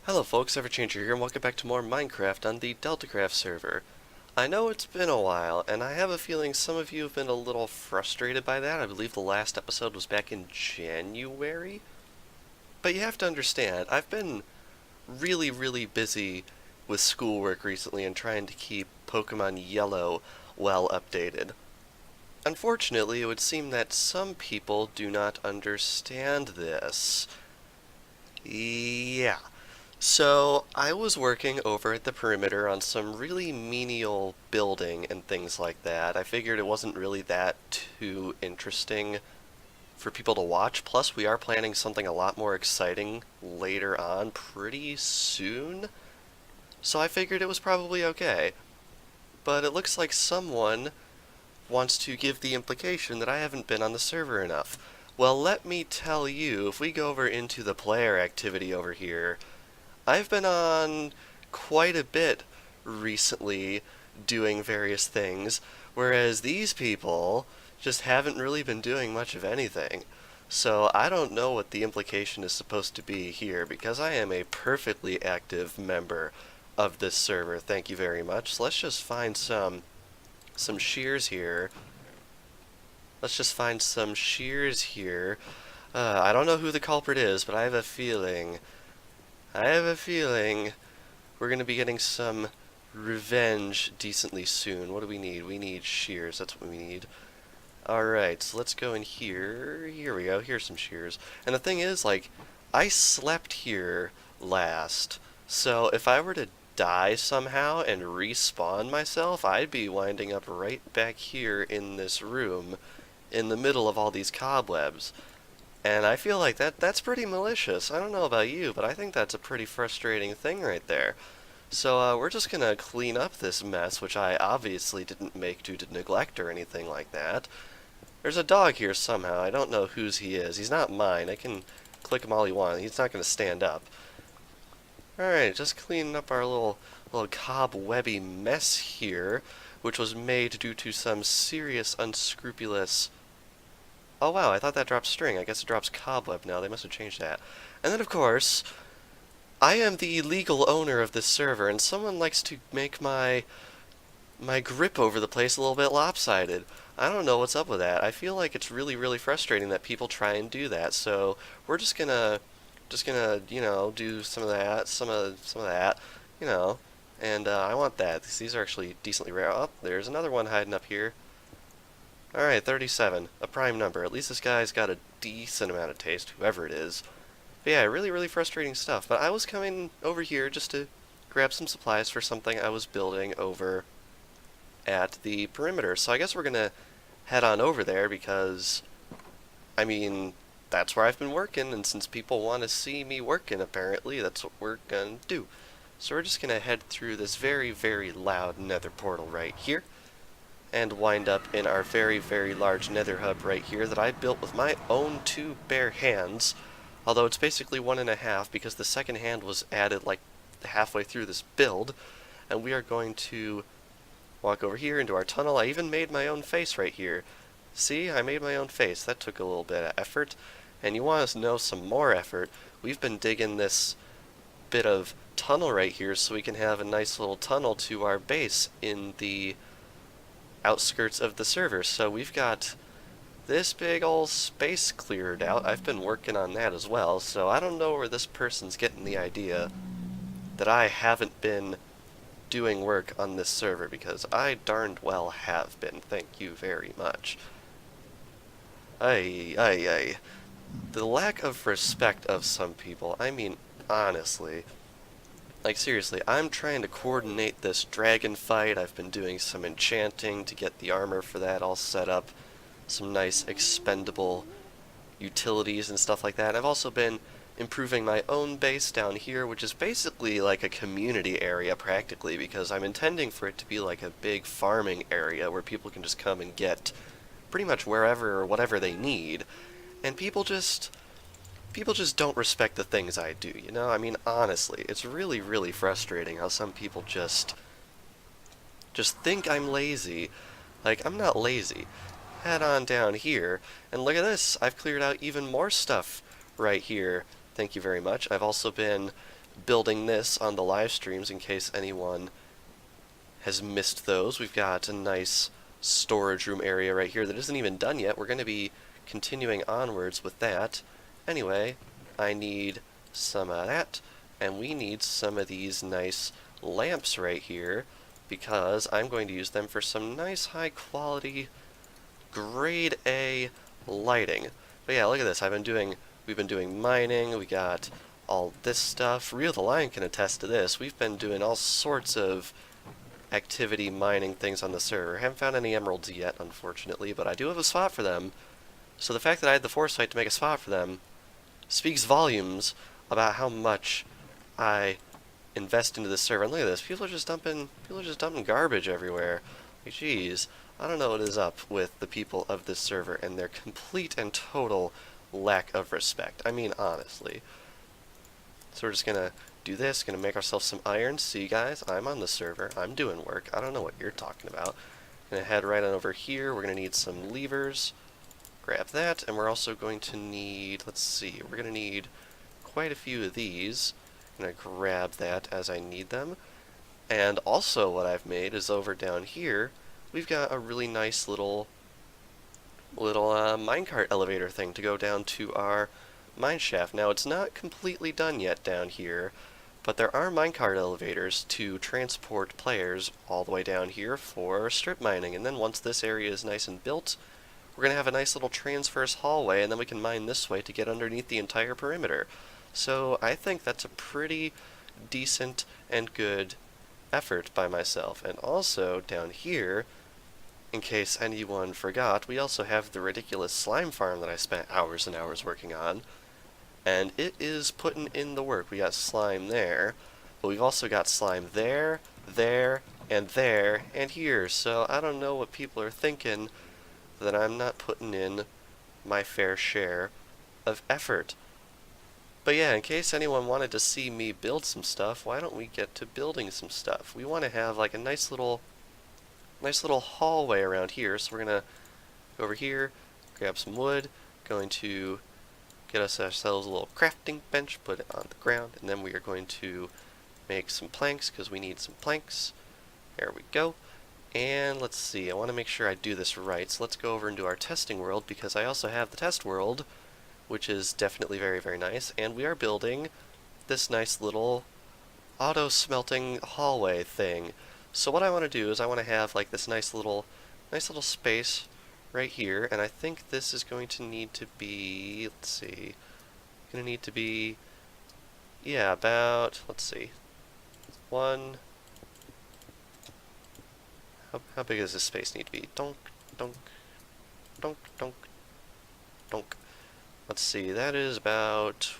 Hello folks, Everchanger here, and welcome back to more Minecraft on the DeltaCraft server. I know it's been a while, and I have a feeling some of you have been a little frustrated by that. I believe the last episode was back in January. But you have to understand, I've been really busy with schoolwork recently and trying to keep Pokemon Yellow well updated. Unfortunately, it would seem that some people do not understand this. Yeah. So, I was working over at the perimeter on some really menial building and things like that. I figured it wasn't really that too interesting for people to watch. Plus, we are planning something a lot more exciting later on pretty soon. So I figured it was probably okay. But it looks like someone wants to give the implication that I haven't been on the server enough. Well, let me tell you, if we go over into the player activity over here, I've been on quite a bit recently doing various things, whereas these people just haven't really been doing much of anything. So I don't know what the implication is supposed to be here, because I am a perfectly active member of this server. Thank you very much. So let's just find some shears here. Let's just find some shears here. I don't know who the culprit is, but I have a feeling we're going to be getting some revenge decently soon. What do we need? We need shears. That's what we need. Alright, so let's go in here. Here we go. Here's some shears. And the thing is, like, I slept here last. So if I were to die somehow and respawn myself, I'd be winding up right back here in this room in the middle of all these cobwebs. And I feel like that's pretty malicious. I don't know about you, but I think that's a pretty frustrating thing right there. So we're just gonna clean up this mess, which I obviously didn't make due to neglect or anything like that. There's a dog here somehow. I don't know whose he is. He's not mine. I can click him all you want. He's not gonna stand up. Alright, just cleaning up our little cobwebby mess here, which was made due to some serious unscrupulous... Oh wow, I thought that dropped string. I guess it drops cobweb now. They must have changed that. And then, of course, I am the legal owner of this server, and someone likes to make my grip over the place a little bit lopsided. I don't know what's up with that. I feel like it's really frustrating that people try and do that. So we're just gonna do some of that, some of that, you know. And I want that. These are actually decently rare. Oh, there's another one hiding up here. Alright, 37. A prime number. At least this guy's got a decent amount of taste, whoever it is. But yeah, really frustrating stuff. But I was coming over here just to grab some supplies for something I was building over at the perimeter. So I guess we're gonna head on over there because, I mean, that's where I've been working, and since people want to see me working, apparently, that's what we're gonna do. So we're just gonna head through this very loud nether portal right here, and wind up in our very large nether hub right here that I built with my own two bare hands, although it's basically 1.5 because the second hand was added like halfway through this build. And we are going to walk over here into our tunnel. I even made my own face right here. See, I made my own face. That took a little bit of effort. And you want to know some more effort, we've been digging this bit of tunnel right here so we can have a nice little tunnel to our base in the outskirts of the server. So we've got this big old space cleared out. I've been working on that as well, so I don't know where this person's getting the idea that I haven't been doing work on this server, because I darned well have been. Thank you very much. Ay. The lack of respect of some people, I mean, honestly. Like, seriously, I'm trying to coordinate this dragon fight. I've been doing some enchanting to get the armor for that all set up. Some nice expendable utilities and stuff like that. I've also been improving my own base down here, which is basically like a community area practically, because I'm intending for it to be like a big farming area where people can just come and get pretty much wherever or whatever they need. And people just don't respect the things I do, you know? I mean, honestly, it's really frustrating how some people just think I'm lazy. Like, I'm not lazy. Head on down here, and look at this! I've cleared out even more stuff right here. Thank you very much. I've also been building this on the live streams in case anyone has missed those. We've got a nice storage room area right here that isn't even done yet. We're going to be continuing onwards with that. Anyway, I need some of that, and we need some of these nice lamps right here because I'm going to use them for some nice high quality grade A lighting. But yeah, look at this. We've been doing mining. We got all this stuff. Rio the Lion can attest to this. We've been doing all sorts of activity mining things on the server. Haven't found any emeralds yet, unfortunately, but I do have a spot for them. So the fact that I had the foresight to make a spot for them speaks volumes about how much I invest into this server. And look at this. People are just dumping garbage everywhere. Like, jeez. I don't know what is up with the people of this server and their complete and total lack of respect. I mean, honestly. So we're just gonna do this, gonna make ourselves some iron. See, guys, I'm on the server. I'm doing work. I don't know what you're talking about. Gonna head right on over here. We're gonna need some levers. Grab that, and we're also going to need, let's see, we're gonna need quite a few of these. I'm gonna grab that as I need them. And also what I've made is over down here, we've got a really nice little minecart elevator thing to go down to our mine shaft. Now, it's not completely done yet down here, but there are minecart elevators to transport players all the way down here for strip mining. And then once this area is nice and built, we're going to have a nice little transverse hallway, and then we can mine this way to get underneath the entire perimeter. So I think that's a pretty decent and good effort by myself. And also, down here, in case anyone forgot, we also have the ridiculous slime farm that I spent hours and hours working on. And it is putting in the work. We got slime there, but we've also got slime there, and here. So I don't know what people are thinking that I'm not putting in my fair share of effort. But yeah, in case anyone wanted to see me build some stuff, why don't we get to building some stuff? We want to have like a nice little hallway around here. So we're gonna go over here, grab some wood, going to get ourselves a little crafting bench, put it on the ground, and then we are going to make some planks because we need some planks. There we go. And let's see, I want to make sure I do this right, so let's go over into our testing world because I also have the test world, which is definitely very, very nice, and we are building this nice little auto smelting hallway thing. So what I want to do is I want to have like this nice little space right here, and I think this is going to need to be, let's see, going to need to be, yeah, about, let's see, how big does this space need to be? Donk, donk, donk, donk, donk. Let's see, that is about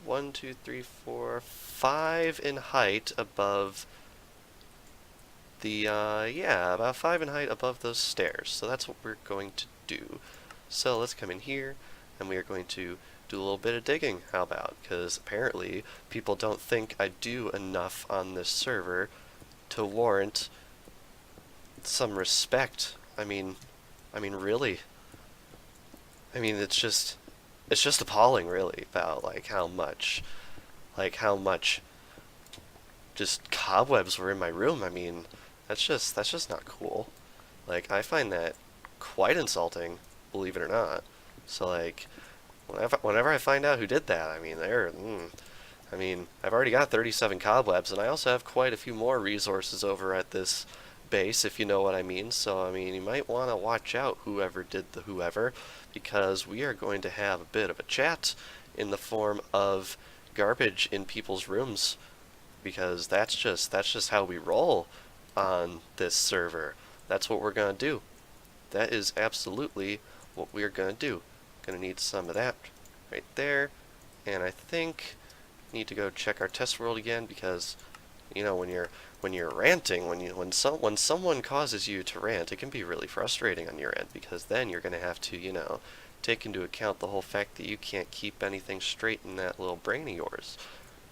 1, 2, 3, 4, 5 in height above the, yeah, about 5 in height above those stairs. So that's what we're going to do. So let's come in here, and we are going to do a little bit of digging. How about? Because apparently people don't think I do enough on this server to warrant some respect. I mean, really. I mean, it's just appalling, really, about how much just cobwebs were in my room. I mean, that's just not cool. Like, I find that quite insulting, believe it or not. So, like, whenever I find out who did that, I mean, I've already got 37 cobwebs, and I also have quite a few more resources over at this base, if you know what I mean. So, I mean, you might want to watch out, whoever did the whoever, because we are going to have a bit of a chat in the form of garbage in people's rooms, because that's just how we roll on this server. That's what we're gonna do. That is absolutely what we're gonna do. Gonna need some of that right there, and I think need to go check our test world again, because you know, when you're ranting, when someone causes you to rant, it can be really frustrating on your end, because then you're going to have to, you know, take into account the whole fact that you can't keep anything straight in that little brain of yours.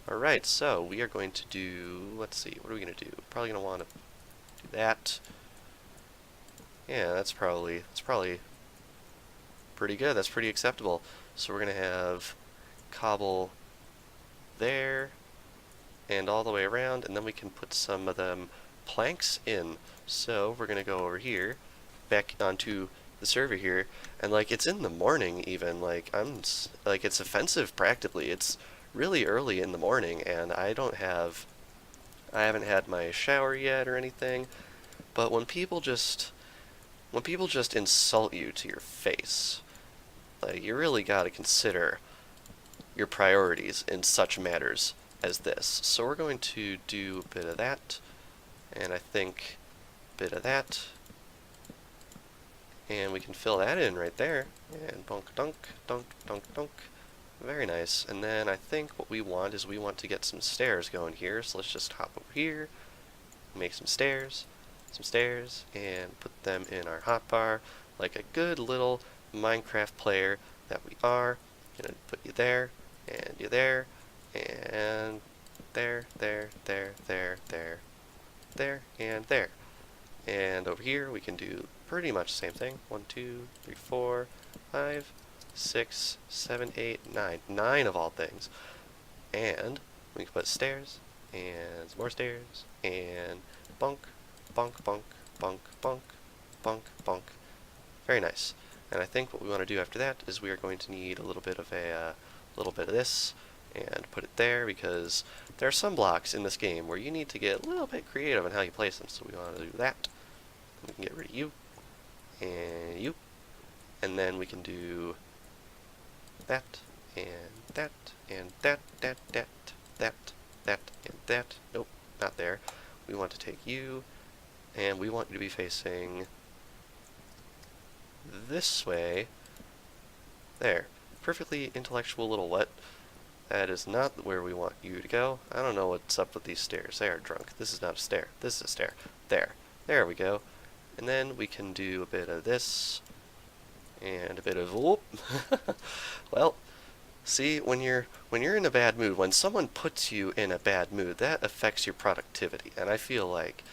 Alright, so we are going to do, let's see, what are we going to do? Probably going to want to do that. Yeah, that's probably pretty good. That's pretty acceptable. So we're going to have cobble there, and all the way around, and then we can put some of them planks in. So we're gonna go over here, back onto the server here, and like it's in the morning even, like like it's offensive practically. It's really early in the morning, and I haven't had my shower yet or anything. But when people just insult you to your face, like you really gotta consider your priorities in such matters as this. So we're going to do a bit of that, and I think a bit of that, and we can fill that in right there, and bonk dunk, dunk, dunk, dunk. Very nice. And then I think what we want is we want to get some stairs going here, so let's just hop over here, make some stairs, and put them in our hotbar like a good little Minecraft player that we are. Gonna put you there, and you there, and there, and there. And over here we can do pretty much the same thing. 1, 2, 3, 4, 5, 6, 7, 8, 9. 9 of all things. And we can put stairs, and some more stairs, and bonk, bonk, bonk, bonk, bonk, bonk, bonk. Very nice. And I think what we want to do after that is we are going to need a little bit of this, and put it there, because there are some blocks in this game where you need to get a little bit creative in how you place them. So we want to do that. We can get rid of you, and then we can do that, and that, and that, that, that, that, that, and that. Nope, not there. We want to take you, and we want you to be facing this way. There. Perfectly intellectual little what. That is not where we want you to go. I don't know what's up with these stairs. They are drunk. This is not a stair. This is a stair. There. There we go. And then we can do a bit of this, and a bit of whoop. Well, see, when you're in a bad mood, when someone puts you in a bad mood, that affects your productivity. And I feel like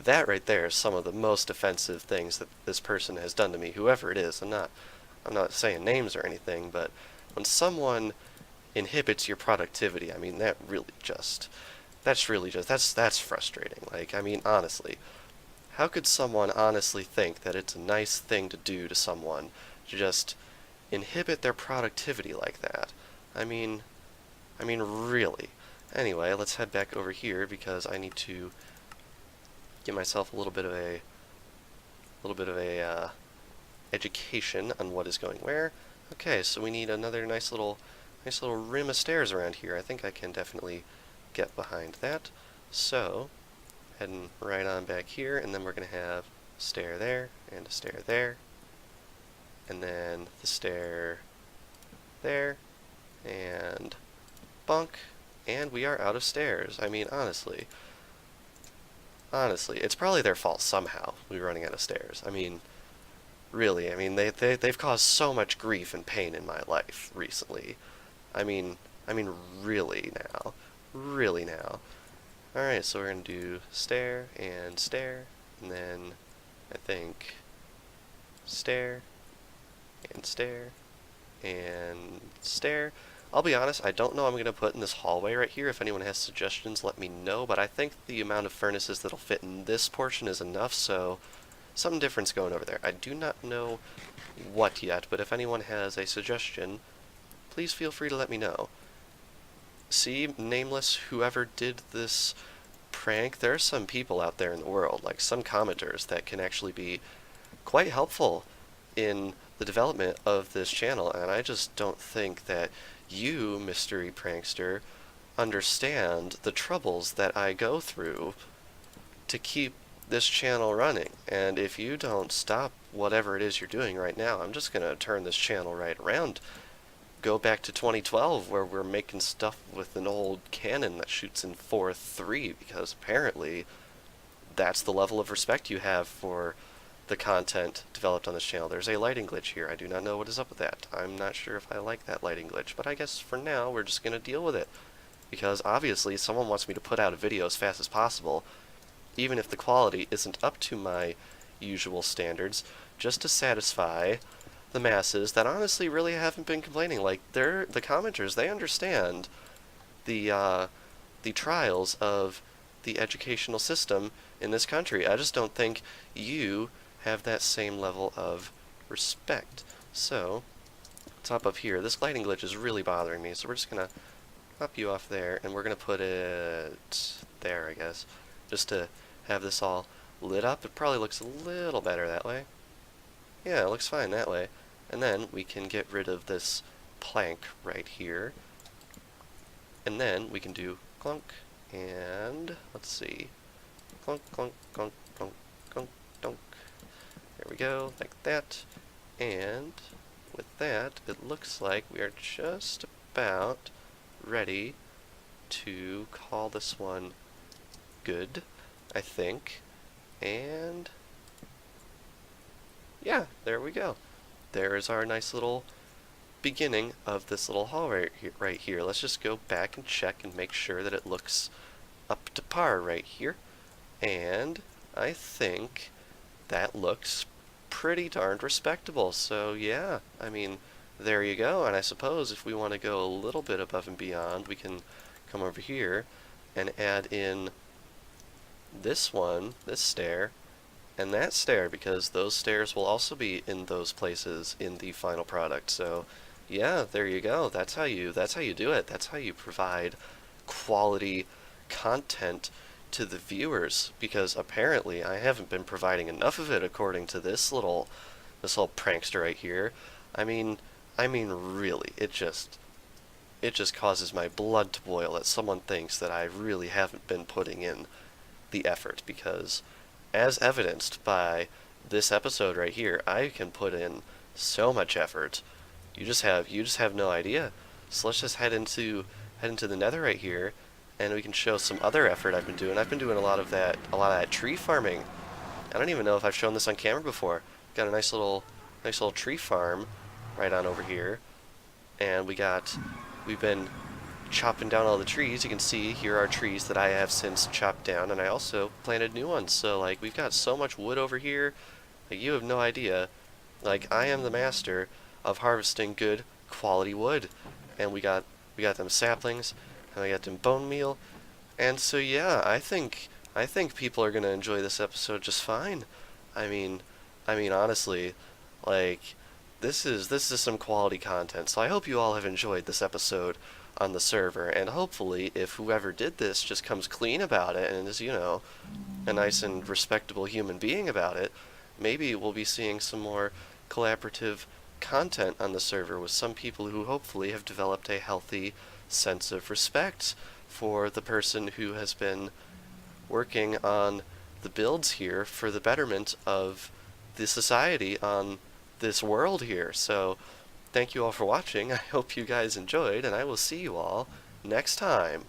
that right there is some of the most offensive things that this person has done to me, whoever it is. I'm not saying names or anything, but when someone inhibits your productivity, I mean, that's frustrating. Like, I mean, honestly, how could someone honestly think that it's a nice thing to do to someone to just inhibit their productivity like that? I mean, really. Anyway, let's head back over here because I need to get myself a little bit of a education on what is going where. Okay, so we need another nice little rim of stairs around here. I think I can definitely get behind that. So, heading right on back here, and then we're going to have a stair there, and a stair there, and then the stair there, and bonk, and we are out of stairs. I mean, honestly, it's probably their fault somehow, we're running out of stairs. I mean, really, I mean, they've caused so much grief and pain in my life recently. I mean, really now. Really now. Alright, so we're going to do stair, and then I think stair, and stair, and stair. I'll be honest, I don't know what I'm going to put in this hallway right here. If anyone has suggestions, let me know, but I think the amount of furnaces that'll fit in this portion is enough, so something different's going over there. I do not know what yet, but if anyone has a suggestion, please feel free to let me know. See, nameless, whoever did this prank, there are some people out there in the world, like some commenters, that can actually be quite helpful in the development of this channel, and I just don't think that you, mystery prankster, understand the troubles that I go through to keep this channel running. And if you don't stop whatever it is you're doing right now, I'm just gonna turn this channel right around. Go back to 2012 where we're making stuff with an old cannon that shoots in 4.3, because apparently that's the level of respect you have for the content developed on this channel. There's a lighting glitch here. I do not know what is up with that. I'm not sure if I like that lighting glitch, but I guess for now we're just going to deal with it, because obviously someone wants me to put out a video as fast as possible, even if the quality isn't up to my usual standards, just to satisfy the masses that honestly really haven't been complaining. Like, the commenters, they understand the the trials of the educational system in this country. I just don't think you have that same level of respect. So, let's hop up here. This lighting glitch is really bothering me, so we're just going to pop you off there, and we're going to put it there, I guess, just to have this all lit up. It probably looks a little better that way. Yeah, it looks fine that way. And then we can get rid of this plank right here. And then we can do clunk, and let's see. Clunk, clunk, clunk, clunk, clunk, clunk. There we go, like that. And with that, it looks like we are just about ready to call this one good, I think. And yeah, there we go. There is our nice little beginning of this little hall right here. Let's just go back and check and make sure that it looks up to par right here. And I think that looks pretty darned respectable. So yeah, I mean, there you go. And I suppose if we want to go a little bit above and beyond, we can come over here and add in this one, this stair, and that stair, because those stairs will also be in those places in the final product. So yeah, there you go. That's how you do it. That's how you provide quality content to the viewers, because apparently I haven't been providing enough of it according to this little prankster right here. I mean really, it just causes my blood to boil that someone thinks that I really haven't been putting in the effort, because as evidenced by this episode right here, I can put in so much effort. You just have no idea. So let's just head into the nether right here, and we can show some other effort I've been doing. I've been doing a lot of that tree farming. I don't even know if I've shown this on camera before. Got a nice little tree farm right on over here, and we've been chopping down all the trees. You can see here are trees that I have since chopped down, and I also planted new ones. So like, we've got so much wood over here, like, you have no idea. Like, I am the master of harvesting good quality wood, and we got them saplings, and we got them bone meal, and so yeah, I think people are gonna enjoy this episode just fine. I mean honestly, like, this is some quality content. So I hope you all have enjoyed this episode on the server, and hopefully if whoever did this just comes clean about it and is, you know, a nice and respectable human being about it, maybe we'll be seeing some more collaborative content on the server with some people who hopefully have developed a healthy sense of respect for the person who has been working on the builds here for the betterment of the society on this world here. So thank you all for watching. I hope you guys enjoyed, and I will see you all next time.